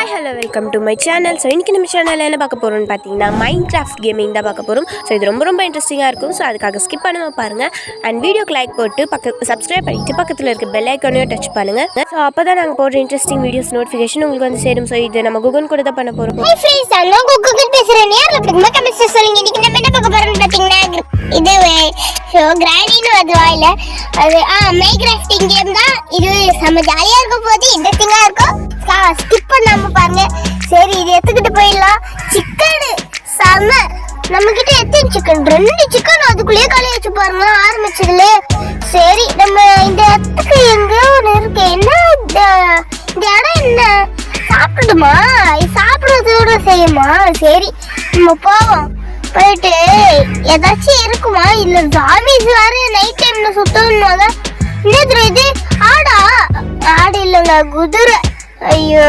Hi hello welcome to my channel. So இன்றைக்கி நம்ம சேனலில் என்ன பார்க்க போகிறோம்னு பார்த்தீங்கன்னா மைன்கிராஃப்ட் கேமிங் தான் பார்க்க போகிறோம். ஸோ இது ரொம்ப இன்ட்ரெஸ்டிங்காக இருக்கும். ஸோ அதுக்காக ஸ்கிப் பண்ணாமல் பாருங்கள். அண்ட் வீடியோக்கு லைக் போட்டு சப்ஸ்கிரைப் பண்ணிட்டு பக்கத்தில் இருக்க பெல் ஐக்கானையும் டச் பண்ணுங்கள். ஸோ அப்போ தான் நாங்கள் போடுற இன்ட்ரெஸ்டிங் வீடியோஸ் நோட்டிஃபிகேஷன் உங்களுக்கு வந்து சேரும். ஸோ இது நம்ம குகன் கூட தான் பண்ண போகிறோம். இது கிராண்டின்னு வருவாயில அது மைன்கிராஃப்டிங் கேம் தான். இது செம்ம ஜாலியா இருக்கும், போது இன்ட்ரெஸ்டிங்கா இருக்கும். ஸ்கிப் பண்ணாம பாருங்க. சரி, இது எடுத்துக்கிட்டு போயிடலாம். சிக்கன் செம்ம. நம்ம கிட்ட எத்தனை சிக்கன்? 2 சிக்கன் அதுக்குள்ளேயே காலி வச்சு பாருங்க ஆரம்பிச்சதுல. சரி, நம்ம இந்த இடத்துக்கு எங்க ஒன்று இருக்கு. என்ன இந்த இடம் என்ன? சாப்பிடுமா? சாப்பிடுறதோட செய்யுமா? சரி, நம்ம போவோம். போயிட்டு ஏதாச்சும் இருக்குமா? இல்ல ஜாம்பிஸ் வேற நைட் டைம்ல சுத்தணும்னால என்ன இது? ஆடு இல்லைங்க, குதிரை. ஐயோ,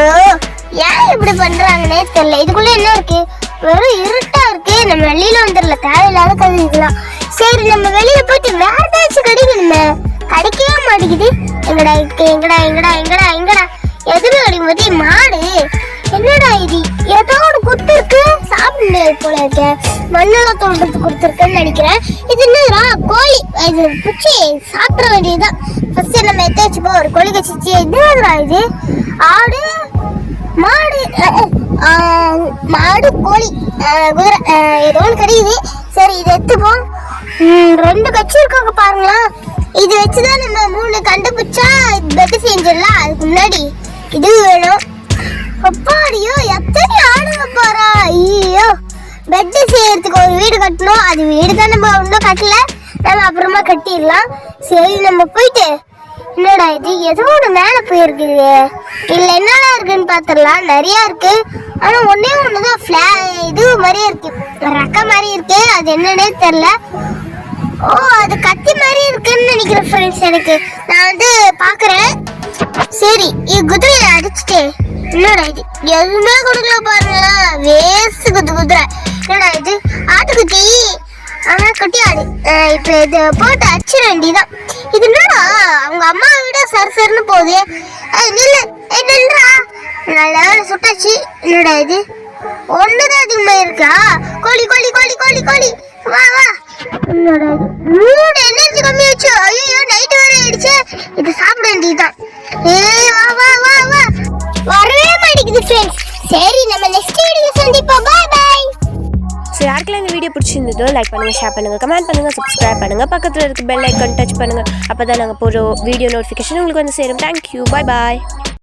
ஏன் இப்படி பண்றாங்கன்னே தெரியல. இதுக்குள்ள என்ன இருக்கு? வெறும் இருட்டா இருக்கு. நம்ம வெளியில வந்துடல, தேவையில்லாத கதை இதெல்லாம். சரி, நம்ம வெளியில போயிட்டு வேற ஏதாச்சும் கிடைக்கணுமே. கிடைக்கவே மாட்டேங்குது. எங்கடா இருக்கு? எங்கடா எதுவுமே கிடைக்கும் போது மாடு. என்னடா இது? ஏதோ ஒரு குத்து இருக்கு, சாப்பிட முடியாது போல இருக்க. மண்ணெல்லாம் தோன்றதுக்கு கொடுத்துருக்குன்னு நினைக்கிறேன். இது என்னடா? கோழி. இது பிடிச்சி சாப்பிட வேண்டியதுதான். ஃபர்ஸ்ட் நம்ம எத்தாச்சுப்போ ஒரு கோழி கச்சிச்சு. என்னடா இது? ஆடு, மாடு, கோழி, குதிரை ஏதோ ஒன்று கிடைக்குது. சரி, இது எடுத்துப்போம். 2 கட்சி இருக்காங்க பாருங்களா. இது வச்சுதான் நம்ம 3 கண்டுபிடிச்சா பெட்டு செஞ்சிடலாம். அதுக்கு முன்னாடி இது வேணும். அப்பாடியோ, எத்தனை ஆடுங்க பாரா. ஐயோ, பெட்டு செய்யறதுக்கு ஒரு வீடு கட்டணும். அது வீடு தான் நம்ம இன்னும் கட்டல, நம்ம அப்புறமா கட்டிடலாம். சரி, நம்ம போயிட்டு என்னடா இது? ஏதோ ஒன்று மேலே போயிருக்குது. இல்லை என்னடா இருக்குன்னு பார்த்துடலாம். நிறைய இருக்கு, ஆனால் ஒன்றுதான் இது மாதிரியே இருக்கு, ரக்க மாதிரி இருக்கு. அது என்னன்னே தெரில. ஓ, அது கத்தி மாதிரி இருக்குன்னு நினைக்கிறேன் ஃப்ரெண்ட்ஸ். எனக்கு நான் வந்து பார்க்குறேன். சரி, இது குதிரையை அடிச்சுட்டு என்னடா இது? எதுவுமே கொடுக்கல பாருங்க. வேஸ்ட் குதிரை. என்னடா இது? ஆட்டுக்குட்டி. குட்டி ஆடு. இப்ப இது போட்டு அடிச்சிட வேண்டியதான். இது என்னடா அவங்க அம்மாவை விட சரசரன்னு போகுது. நில்றா. நல்ல சுட்டாச்சு. என்னடா இது? ஒண்ணுதான் அதிகமா இருக்கா? கோழி வா. என்னடா இது? 3 எனர்ஜி கம்மியாச்சு. ஐயோ, நைட் வரை ஆயிடுச்சு. இது சாப்பிட வேண்டியதுதான். வா. வரவே மாட்டேங்குது ஃப்ரெண்ட்ஸ். சரி, நம்ம நெக்ஸ்ட் வீடியோல சந்திப்போம். பை. ஸோ யாருக்கெல்லாம் இந்த வீடியோ பிடிச்சிருந்ததோ லைக் பண்ணுங்கள், ஷேர் பண்ணுங்கள், கமெண்ட் பண்ணுங்கள், சப்ஸ்கிரைப் பண்ணுங்கள், பக்கத்தில் இருக்க பெல் ஐக்கான் டச் பண்ணுங்கள். அப்போ தான் நாங்கள் போகிற வீடியோ நோட்டிஃபிகேஷன் உங்களுக்கு வந்து சேரும். தேங்க்யூ. பாய்.